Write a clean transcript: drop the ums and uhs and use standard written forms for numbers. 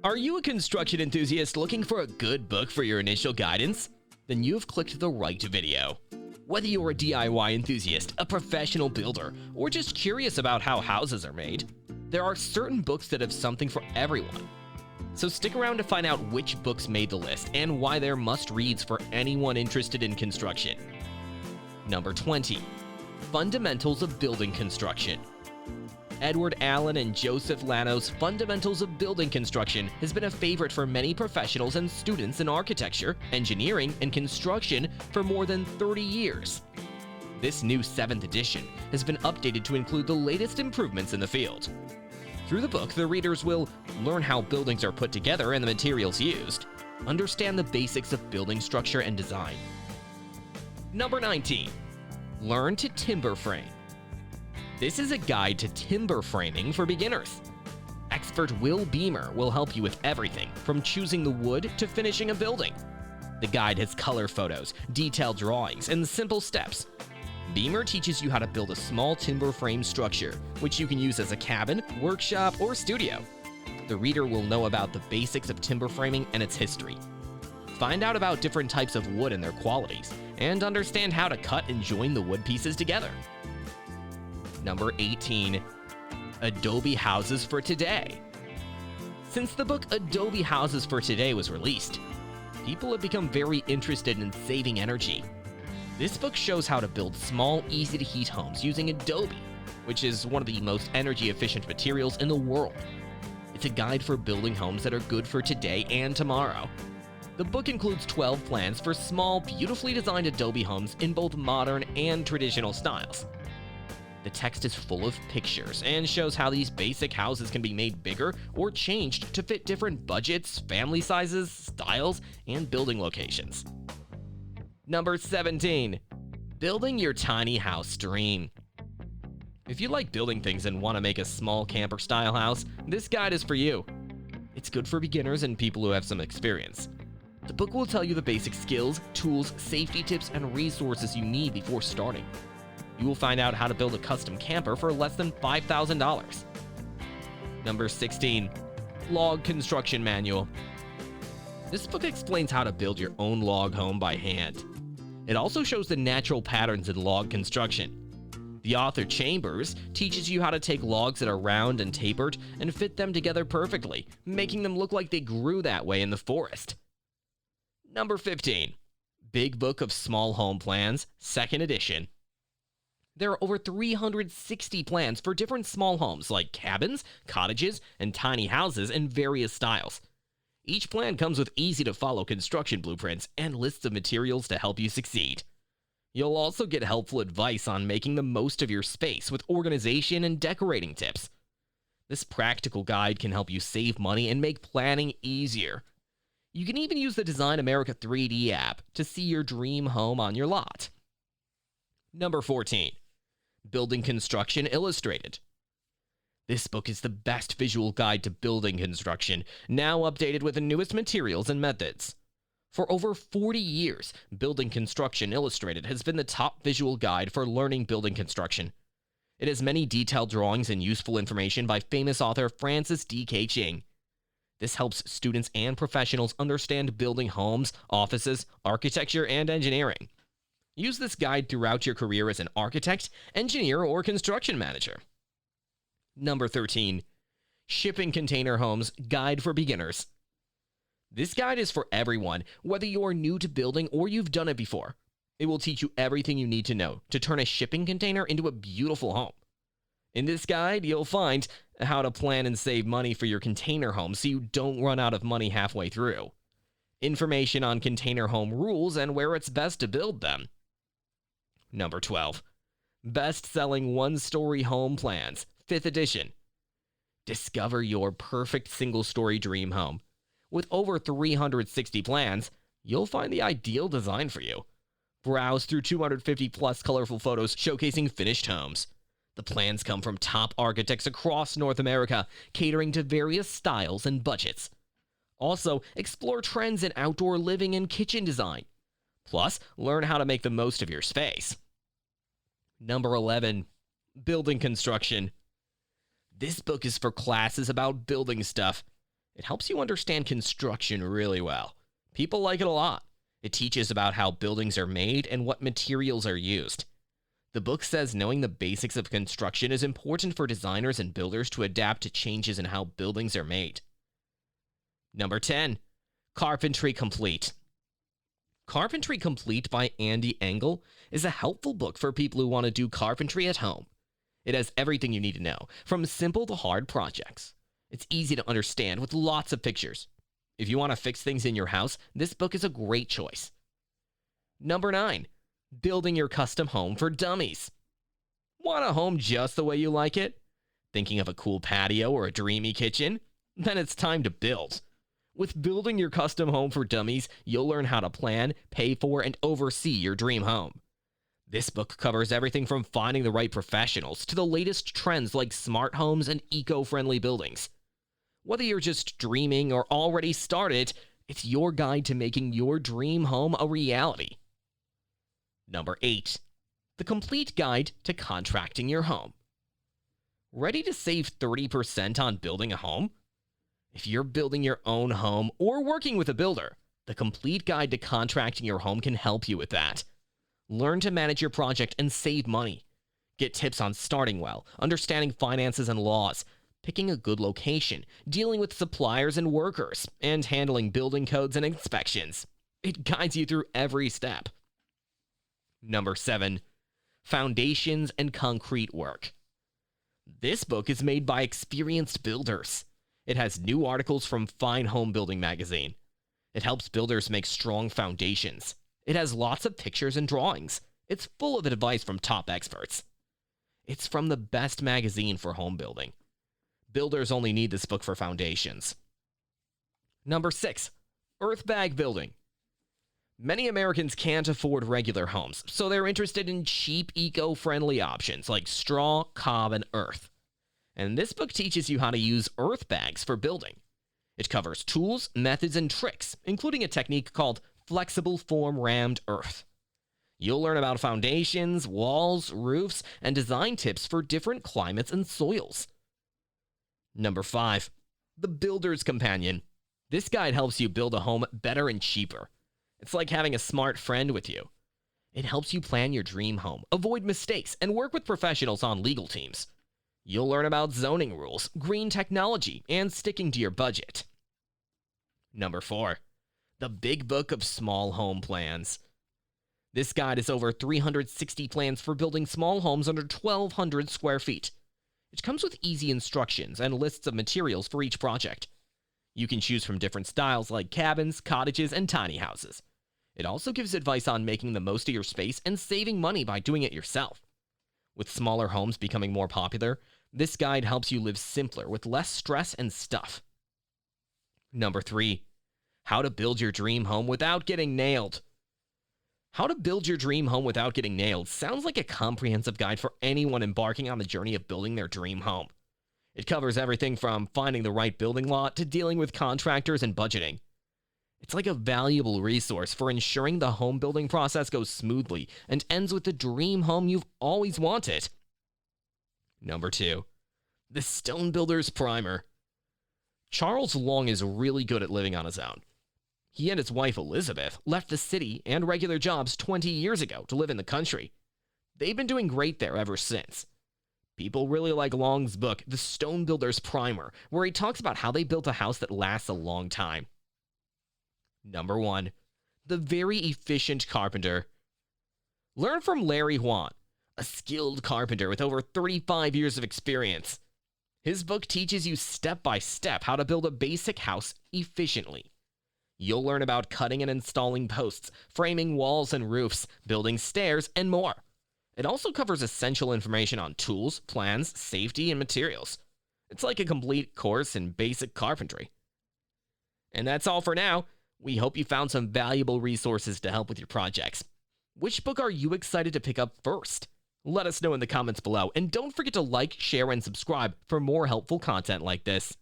Are you a construction enthusiast looking for a good book for your initial guidance? Then you've clicked the right video. Whether you're a DIY enthusiast, a professional builder, or just curious about how houses are made, there are certain books that have something for everyone. So stick around to find out which books made the list and why they're must-reads for anyone interested in construction. Number 20. Fundamentals of Building Construction. Edward Allen and Joseph Lano's Fundamentals of Building Construction has been a favorite for many professionals and students in architecture, engineering, and construction for more than 30 years. This new 7th edition has been updated to include the latest improvements in the field. Through the book, the readers will learn how buildings are put together and the materials used, understand the basics of building structure and design. Number 19. Learn to timber frame. This is a guide to timber framing for beginners. Expert Will Beamer will help you with everything from choosing the wood to finishing a building. The guide has color photos, detailed drawings, and simple steps. Beamer teaches you how to build a small timber frame structure, which you can use as a cabin, workshop, or studio. The reader will know about the basics of timber framing and its history. Find out about different types of wood and their qualities, and understand how to cut and join the wood pieces together. Number 18. Adobe Houses for Today. Since the book Adobe Houses for Today was released, people have become very interested in saving energy. This book shows how to build small, easy-to-heat homes using Adobe, which is one of the most energy-efficient materials in the world. It's a guide for building homes that are good for today and tomorrow. The book includes 12 plans for small, beautifully designed Adobe homes in both modern and traditional styles. The text is full of pictures and shows how these basic houses can be made bigger or changed to fit different budgets, family sizes, styles, and building locations. Number 17. Building Your Tiny House Dream. If you like building things and want to make a small camper-style house, this guide is for you. It's good for beginners and people who have some experience. The book will tell you the basic skills, tools, safety tips, and resources you need before starting. You will find out how to build a custom camper for less than $5,000. Number 16. Log Construction Manual. This book explains how to build your own log home by hand. It also shows the natural patterns in log construction. The author Chambers teaches you how to take logs that are round and tapered and fit them together perfectly, making them look like they grew that way in the forest. Number 15. Big Book of Small Home Plans, 2nd edition. There are over 360 plans for different small homes like cabins, cottages, and tiny houses in various styles. Each plan comes with easy-to-follow construction blueprints and lists of materials to help you succeed. You'll also get helpful advice on making the most of your space with organization and decorating tips. This practical guide can help you save money and make planning easier. You can even use the Design America 3D app to see your dream home on your lot. Number 14. Building Construction Illustrated. This book is the best visual guide to building construction, now updated with the newest materials and methods. For over 40 years, Building Construction Illustrated has been the top visual guide for learning building construction. It has many detailed drawings and useful information by famous author Francis D.K. Ching. This helps students and professionals understand building homes, offices, architecture, and engineering. Use this guide throughout your career as an architect, engineer, or construction manager. Number 13. Shipping Container Homes Guide for Beginners. This guide is for everyone, whether you're new to building or you've done it before. It will teach you everything you need to know to turn a shipping container into a beautiful home. In this guide, you'll find how to plan and save money for your container home so you don't run out of money halfway through. Information on container home rules and where it's best to build them. Number 12. Best-selling OneStory Home Plans, 5th edition. Discover your perfect single-story dream home. With over 360 plans, you'll find the ideal design for you. Browse through 250-plus colorful photos showcasing finished homes. The plans come from top architects across North America, catering to various styles and budgets. Also, explore trends in outdoor living and kitchen design. Plus, learn how to make the most of your space. Number 11. Building Construction. This book is for classes about building stuff. It helps you understand construction really well. People like it a lot. It teaches about how buildings are made and what materials are used. The book says knowing the basics of construction is important for designers and builders to adapt to changes in how buildings are made. Number 10. Carpentry Complete. Carpentry Complete by Andy Engel is a helpful book for people who want to do carpentry at home. It has everything you need to know, from simple to hard projects. It's easy to understand with lots of pictures. If you want to fix things in your house, this book is a great choice. Number 9. Building your custom home for dummies. Want a home just the way you like it? Thinking of a cool patio or a dreamy kitchen? Then it's time to build. With Building Your Custom Home for Dummies, you'll learn how to plan, pay for, and oversee your dream home. This book covers everything from finding the right professionals to the latest trends like smart homes and eco-friendly buildings. Whether you're just dreaming or already started, it's your guide to making your dream home a reality. Number 8. The Complete Guide to Contracting Your Home. Ready to save 30% on building a home? If you're building your own home or working with a builder, the Complete Guide to Contracting Your Home can help you with that. Learn to manage your project and save money. Get tips on starting well, understanding finances and laws, picking a good location, dealing with suppliers and workers, and handling building codes and inspections. It guides you through every step. Number 7. Foundations and Concrete Work. This book is made by experienced builders. It has new articles from Fine Home Building magazine. It helps builders make strong foundations. It has lots of pictures and drawings. It's full of advice from top experts. It's from the best magazine for home building. Builders only need this book for foundations. Number 6. Earthbag Building. Many Americans can't afford regular homes, so they're interested in cheap, eco-friendly options like straw, cob, and earth. And this book teaches you how to use earth bags for building. It covers tools, methods, and tricks, including a technique called flexible form rammed earth. You'll learn about foundations, walls, roofs, and design tips for different climates and soils. Number 5. The Builder's Companion. This guide helps you build a home better and cheaper. It's like having a smart friend with you. It helps you plan your dream home, avoid mistakes, and work with professionals on legal teams. You'll learn about zoning rules, green technology, and sticking to your budget. Number 4. The Big Book of Small Home Plans. This guide is over 360 plans for building small homes under 1,200 square feet. It comes with easy instructions and lists of materials for each project. You can choose from different styles like cabins, cottages, and tiny houses. It also gives advice on making the most of your space and saving money by doing it yourself. With smaller homes becoming more popular, this guide helps you live simpler with less stress and stuff. Number 3. How to build your dream home without getting nailed. How to build your dream home without getting nailed sounds like a comprehensive guide for anyone embarking on the journey of building their dream home. It covers everything from finding the right building lot to dealing with contractors and budgeting. It's like a valuable resource for ensuring the home building process goes smoothly and ends with the dream home you've always wanted. Number 2. The Stone Builder's Primer. Charles Long is really good at living on his own. He and his wife Elizabeth left the city and regular jobs 20 years ago to live in the country. They've been doing great there ever since. People really like Long's book, The Stone Builder's Primer, where he talks about how they built a house that lasts a long time. Number 1. The Very Efficient Carpenter. Learn from Larry Huant, a skilled carpenter with over 35 years of experience. His book teaches you step by step how to build a basic house efficiently. You'll learn about cutting and installing posts, framing walls and roofs, building stairs, and more. It also covers essential information on tools, plans, safety, and materials. It's like a complete course in basic carpentry. And that's all for now. We hope you found some valuable resources to help with your projects. Which book are you excited to pick up first? Let us know in the comments below, and don't forget to like, share, and subscribe for more helpful content like this.